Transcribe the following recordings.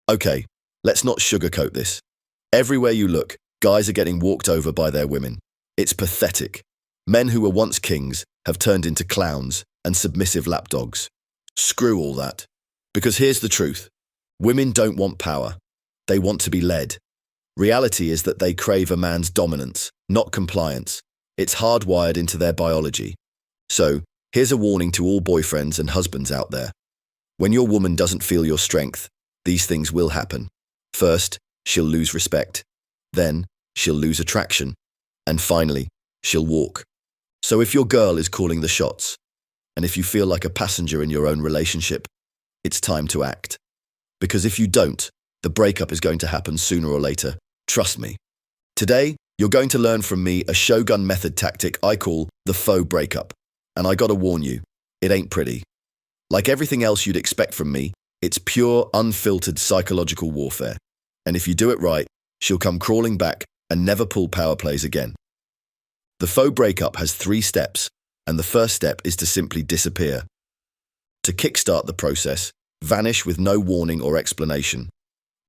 Okay, let's not sugarcoat this. Everywhere you look, guys are getting walked over by their women. It's pathetic. Men who were once kings have turned into clowns and submissive lapdogs. Screw all that. Because here's the truth. Women don't want power. They want to be led. Reality is that they crave a man's dominance, not compliance. It's hardwired into their biology. So, here's a warning to all boyfriends and husbands out there. When your woman doesn't feel your strength, these things will happen. First, she'll lose respect. Then, she'll lose attraction. And finally, she'll walk. So if your girl is calling the shots, and if you feel like a passenger in your own relationship, it's time to act. Because if you don't, the breakup is going to happen sooner or later. Trust me. Today, you're going to learn from me a Shogun Method tactic I call the Faux Breakup. And I gotta warn you, it ain't pretty. Like everything else you'd expect from me, it's pure, unfiltered psychological warfare. And if you do it right, she'll come crawling back and never pull power plays again. The Faux Breakup has 3 steps, and the first step is to simply disappear. To kickstart the process, vanish with no warning or explanation.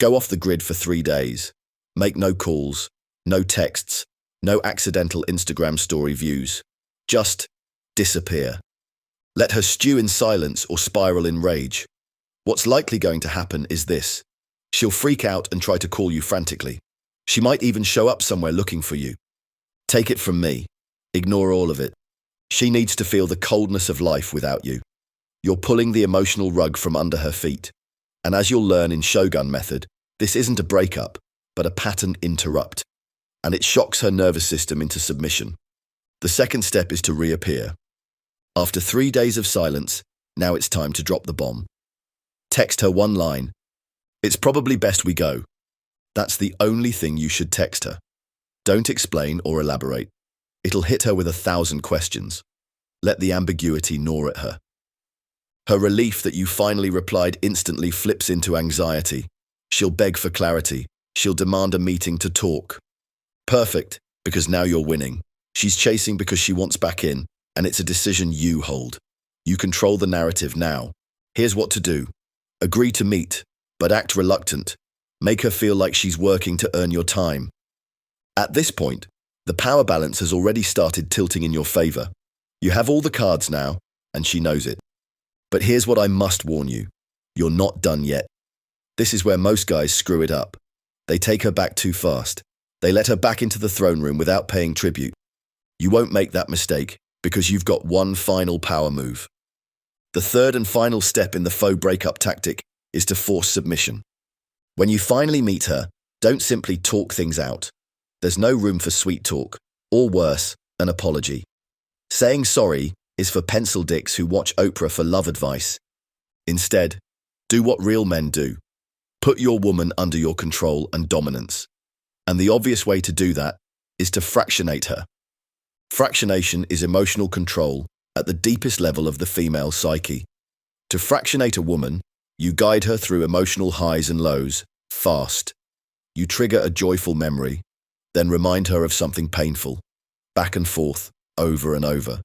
Go off the grid for 3 days. Make no calls, no texts, no accidental Instagram story views. Just disappear. Let her stew in silence or spiral in rage. What's likely going to happen is this. She'll freak out and try to call you frantically. She might even show up somewhere looking for you. Take it from me. Ignore all of it. She needs to feel the coldness of life without you. You're pulling the emotional rug from under her feet. And as you'll learn in Shogun Method, this isn't a breakup, but a pattern interrupt. And it shocks her nervous system into submission. The second step is to reappear. After 3 days of silence, now it's time to drop the bomb. Text her one line. It's probably best we go. That's the only thing you should text her. Don't explain or elaborate. It'll hit her with 1,000 questions. Let the ambiguity gnaw at her. Her relief that you finally replied instantly flips into anxiety. She'll beg for clarity. She'll demand a meeting to talk. Perfect, because now you're winning. She's chasing because she wants back in, and it's a decision you hold. You control the narrative now. Here's what to do. Agree to meet, but act reluctant. Make her feel like she's working to earn your time. At this point, the power balance has already started tilting in your favor. You have all the cards now, and she knows it. But here's what I must warn you. You're not done yet. This is where most guys screw it up. They take her back too fast. They let her back into the throne room without paying tribute. You won't make that mistake because you've got one final power move. The third and final step in the Faux Breakup tactic is to force submission. When you finally meet her, don't simply talk things out. There's no room for sweet talk, or worse, an apology. Saying sorry is for pencil dicks who watch Oprah for love advice. Instead, do what real men do. Put your woman under your control and dominance. And the obvious way to do that is to fractionate her. Fractionation is emotional control at the deepest level of the female psyche. To fractionate a woman, you guide her through emotional highs and lows, fast. You trigger a joyful memory, then remind her of something painful, back and forth, over and over.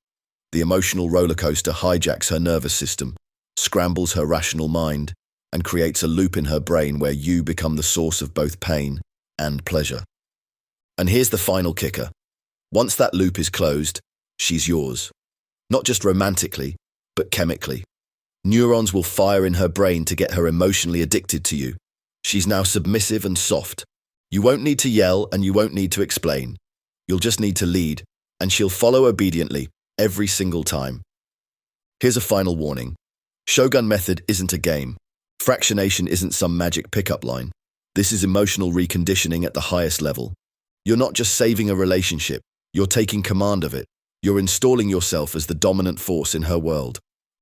The emotional roller coaster hijacks her nervous system, scrambles her rational mind, and creates a loop in her brain where you become the source of both pain and pleasure. And here's the final kicker. Once that loop is closed, she's yours. Not just romantically, but chemically. Neurons will fire in her brain to get her emotionally addicted to you. She's now submissive and soft. You won't need to yell and you won't need to explain. You'll just need to lead, and she'll follow obediently every single time. Here's a final warning. Shogun Method isn't a game. Fractionation isn't some magic pickup line. This is emotional reconditioning at the highest level. You're not just saving a relationship, you're taking command of it. You're installing yourself as the dominant force in her world.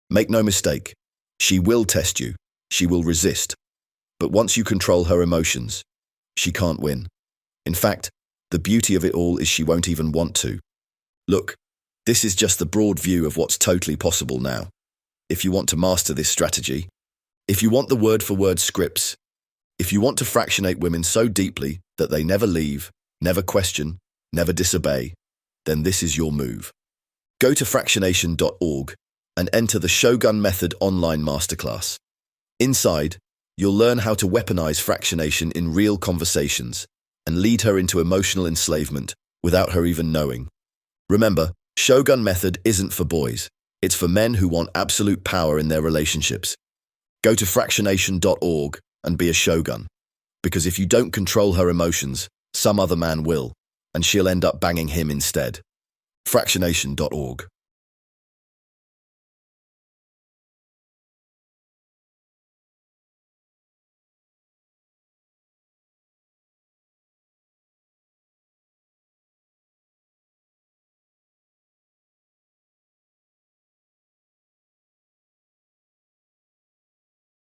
Make no mistake, she will test you, she will resist. But once you control her emotions, she can't win. In fact, the beauty of it all is she won't even want to. Look, this is just the broad view of what's totally possible now. If you want to master this strategy, if you want the word-for-word scripts, if you want to fractionate women so deeply that they never leave, never question, never disobey, then this is your move. Go to fractionation.org and enter the Shogun Method online masterclass. Inside, You'll learn how to weaponize fractionation in real conversations and lead her into emotional enslavement without her even knowing. Remember, Shogun Method isn't for boys. It's for men who want absolute power in their relationships. Go to fractionation.org and be a shogun. Because if you don't control her emotions, some other man will, and she'll end up banging him instead. Fractionation.org